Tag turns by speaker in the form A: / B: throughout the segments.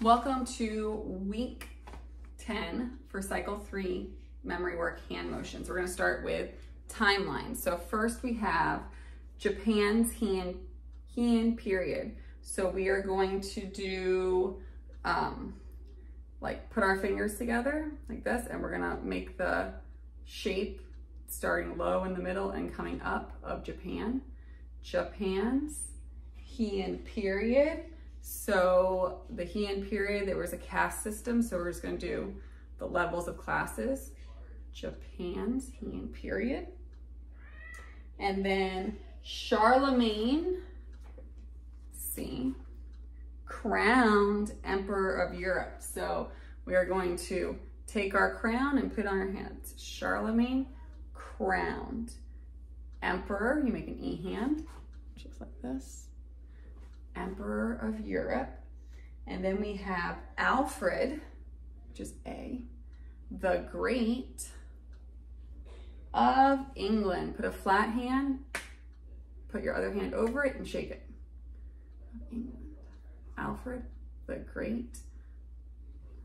A: Welcome to week 10 for cycle 3 memory work hand motions. We're going to start with timelines. So first we have Japan's hand period. So we are going to do like put our fingers together like this, and we're going to make the shape starting low in the middle and coming up of Japan. Japan's hand period. So the Heian period, there was a caste system, so we're just going to do the levels of classes. Japan's Heian period. And then Charlemagne, crowned Emperor of Europe. So we are going to take our crown and put it on our hands. Charlemagne, crowned Emperor, you make an E hand, just like this. Emperor of Europe. And then we have Alfred, which is A, the Great of England. Put a flat hand, put your other hand over it and shake it. Of England. Alfred, the Great,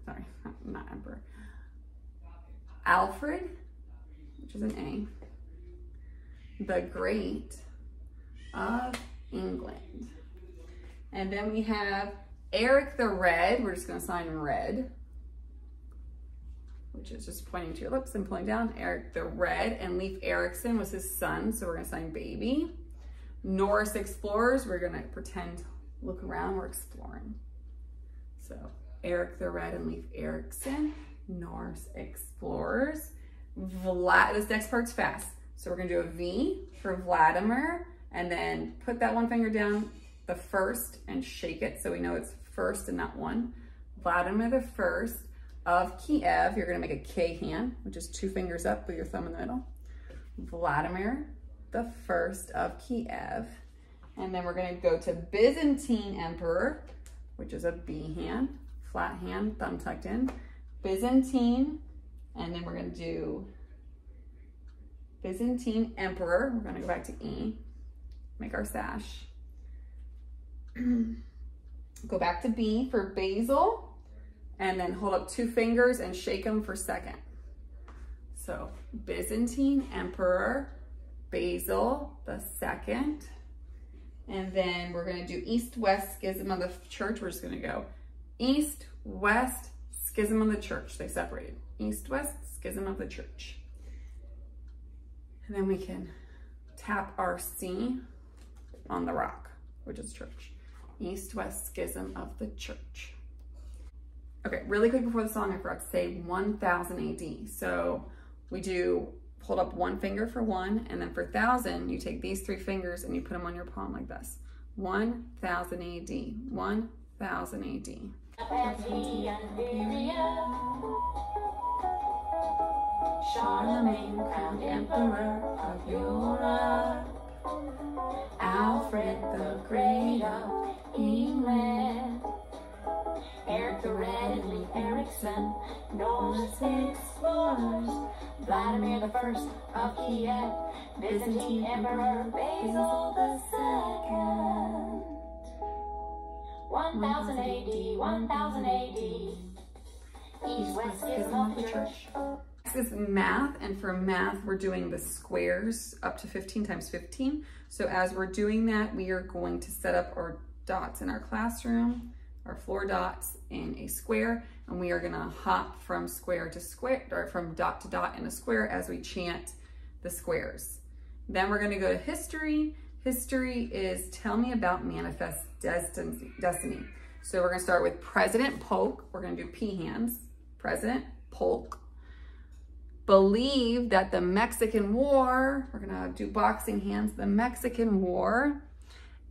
A: sorry, not Emperor. Alfred, which is an A, the Great of England. And then we have Eric the Red. We're just going to sign red, which is just pointing to your lips and pulling down. Eric the Red. And Leif Erikson was his son, so we're going to sign baby. Norse explorers. We're going to pretend, look around, we're exploring. So Eric the Red and Leif Erikson, Norse explorers. This next part's fast. So we're going to do a V for Vladimir, and then put that one finger down the first and shake it so we know it's first and not one. Vladimir the First of Kiev. You're going to make a K hand, which is 2 fingers up with your thumb in the middle. Vladimir the First of Kiev. And then we're going to go to Byzantine Emperor, which is a B hand, flat hand, thumb tucked in. Byzantine, and then we're going to do Byzantine Emperor. We're going to go back to E, make our sash. Go back to B for Basil, and then hold up 2 fingers and shake them for second. So Byzantine Emperor, Basil the Second, and then we're going to do East-West Schism of the Church. We're just going to go East-West Schism of the Church. They separated. East-West Schism of the Church. And then we can tap our C on the rock, which is church. East-West Schism of the Church. Okay, really quick before the song, I forgot to say 1000 AD. So we do hold up 1 finger for 1, and then for 1000, you take these 3 fingers and you put them on your palm like this. 1000 AD, 1000 AD. Charlemagne crowned Emperor of Europe. Alfred the Great of England. Eric the Red and Leif Erikson, Norse explorers. Vladimir the First of Kiev, Byzantine Emperor Basil the Second. 1000 AD, 1000 AD. East-West Schism of the Church. This is math, and for math we're doing the squares up to 15 times 15. So as we're doing that, we are going to set up our dots in our classroom, our floor dots in a square, and we are going to hop from square to square, or from dot to dot in a square as we chant the squares. Then we're going to go to history. History is tell me about manifest destiny. So we're going to start with President Polk. We're going to do P hands. President Polk. Believe that the Mexican War, we're gonna do boxing hands, the Mexican War,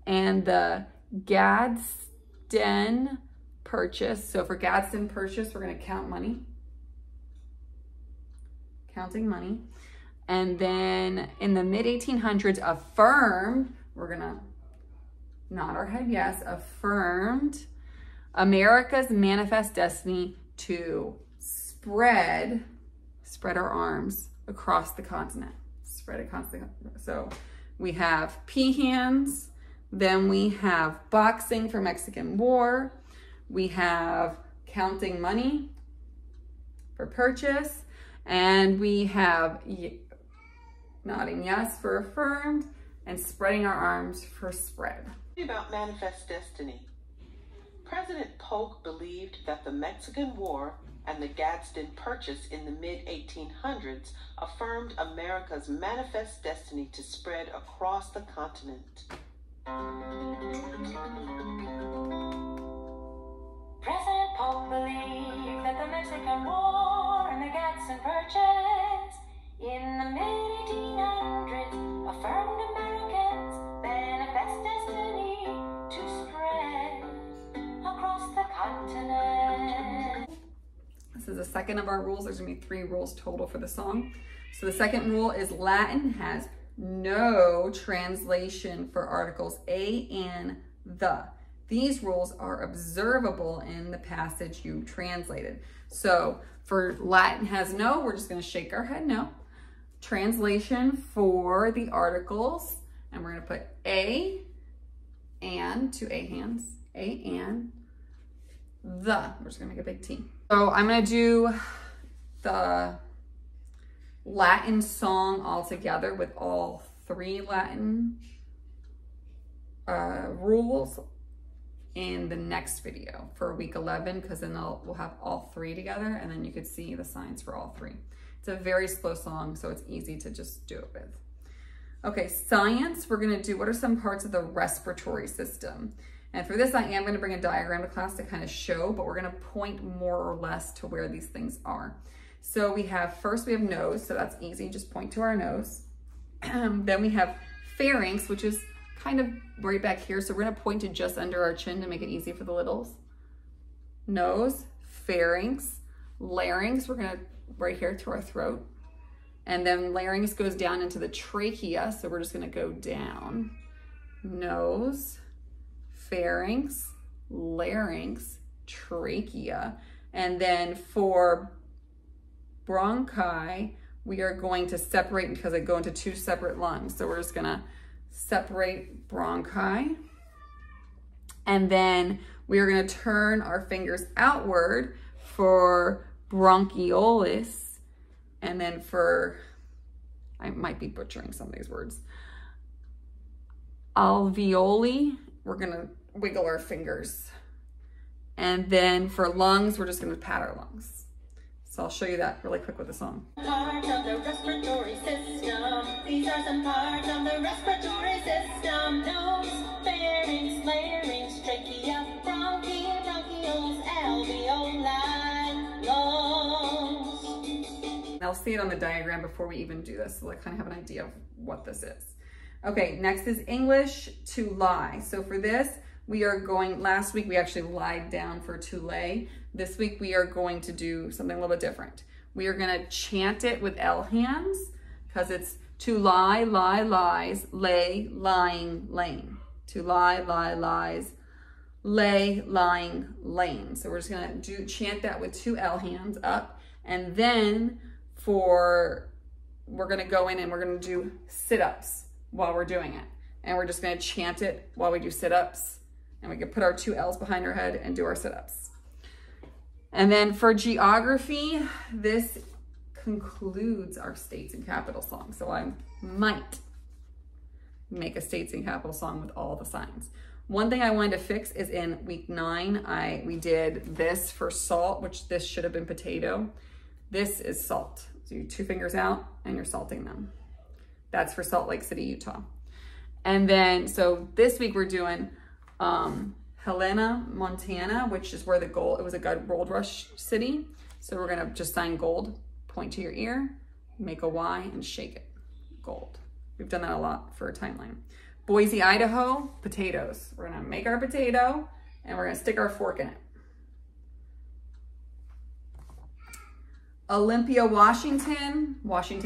A: and the Gadsden Purchase. So for Gadsden Purchase, we're gonna count money, counting money. And then in the mid-1800s, affirmed, we're gonna nod our head yes, affirmed America's manifest destiny to spread our arms across the continent. Spread across the continent. So we have P hands, then we have boxing for Mexican War, We have counting money for purchase. And we have nodding yes for affirmed and spreading our arms for spread.
B: About manifest destiny. President Polk believed that the Mexican War and the Gadsden Purchase in the mid-1800s affirmed America's manifest destiny to spread across the continent.
C: President Polk believed that the Mexican War and the Gadsden Purchase in the mid-1800s affirmed Americans' manifest destiny to spread across the continent.
A: This is the second of our rules. There's gonna be 3 rules total for the song. So the second rule is Latin has no translation for articles a and the. These rules are observable in the passage you translated. So for Latin has no, we're just gonna shake our head no. Translation for the articles, and we're gonna put a and, 2 a hands, a and the. We're just gonna make a big T. So I'm gonna do the Latin song all together with all 3 Latin rules in the next video for week 11, because then we'll have all 3 together, and then you could see the signs for all 3. It's a very slow song, so it's easy to just do it with. Okay, science, we're gonna do what are some parts of the respiratory system. And for this, I am gonna bring a diagram to class to kind of show, but we're gonna point more or less to where these things are. So first we have nose, so that's easy, just point to our nose. Then we have pharynx, which is kind of right back here. So we're gonna point to just under our chin to make it easy for the littles. Nose, pharynx, larynx, we're gonna right here to our throat. And then larynx goes down into the trachea, so we're just gonna go down. Nose, pharynx, larynx, trachea. And then for bronchi, we are going to separate because they go into 2 separate lungs. So we're just gonna separate bronchi. And then we are gonna turn our fingers outward for bronchioles. And then for, I might be butchering some of these words, alveoli, we're gonna wiggle our fingers. And then for lungs, we're just gonna pat our lungs. So I'll show you that really quick with the song.
C: Parts of the respiratory system. These are some parts of the respiratory system. Nose, pharynx, larynx, trachea, bronchi, bronchioles, alveoli, lungs.
A: I'll see it on the diagram before we even do this, so I kind of have an idea of what this is. Okay, next is English, to lie. So for this, we are going, last week we actually lied down for to lay. This week we are going to do something a little bit different. We are gonna chant it with L hands, because it's to lie, lie, lies, lay, lying, lane. To lie, lie, lies, lay, lying, lane. So we're just gonna chant that with 2 L hands up, and then we're gonna go in and we're gonna do sit-ups while we're doing it. And we're just gonna chant it while we do sit-ups. And we can put our 2 L's behind our head and do our sit-ups. And then for geography, this concludes our states and capital song. So I might make a states and capital song with all the signs. One thing I wanted to fix is in week 9, we did this for salt, which this should have been potato. This is salt. So you 2 fingers out and you're salting them. That's for Salt Lake City, Utah. And then, so this week we're doing Helena, Montana, which is where it was a gold rush city. So we're gonna just sign gold, point to your ear, make a Y and shake it, gold. We've done that a lot for a timeline. Boise, Idaho, potatoes. We're gonna make our potato and we're gonna stick our fork in it. Olympia, Washington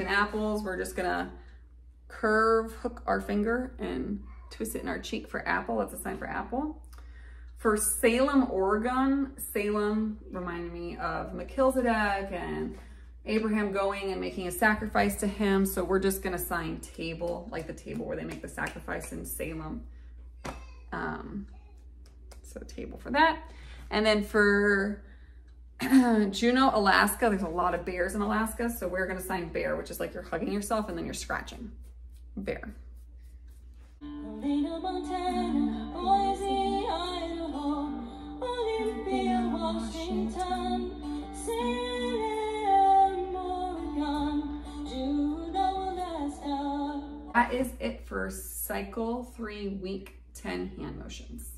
A: apples. We're just gonna hook our finger and twist it in our cheek for apple. That's a sign for apple. For Salem, Oregon, Salem reminded me of Melchizedek and Abraham going and making a sacrifice to him. So we're just gonna sign table, like the table where they make the sacrifice in Salem. So table for that. And then for Juneau, Alaska, there's a lot of bears in Alaska. So we're gonna sign bear, which is like you're hugging yourself and then you're scratching. Bear.
C: Helena, Montana, Boise, Idaho, Olympia, Washington, Salem, Oregon, Juneau, Alaska.
A: That is it for cycle 3, week 10 hand motions.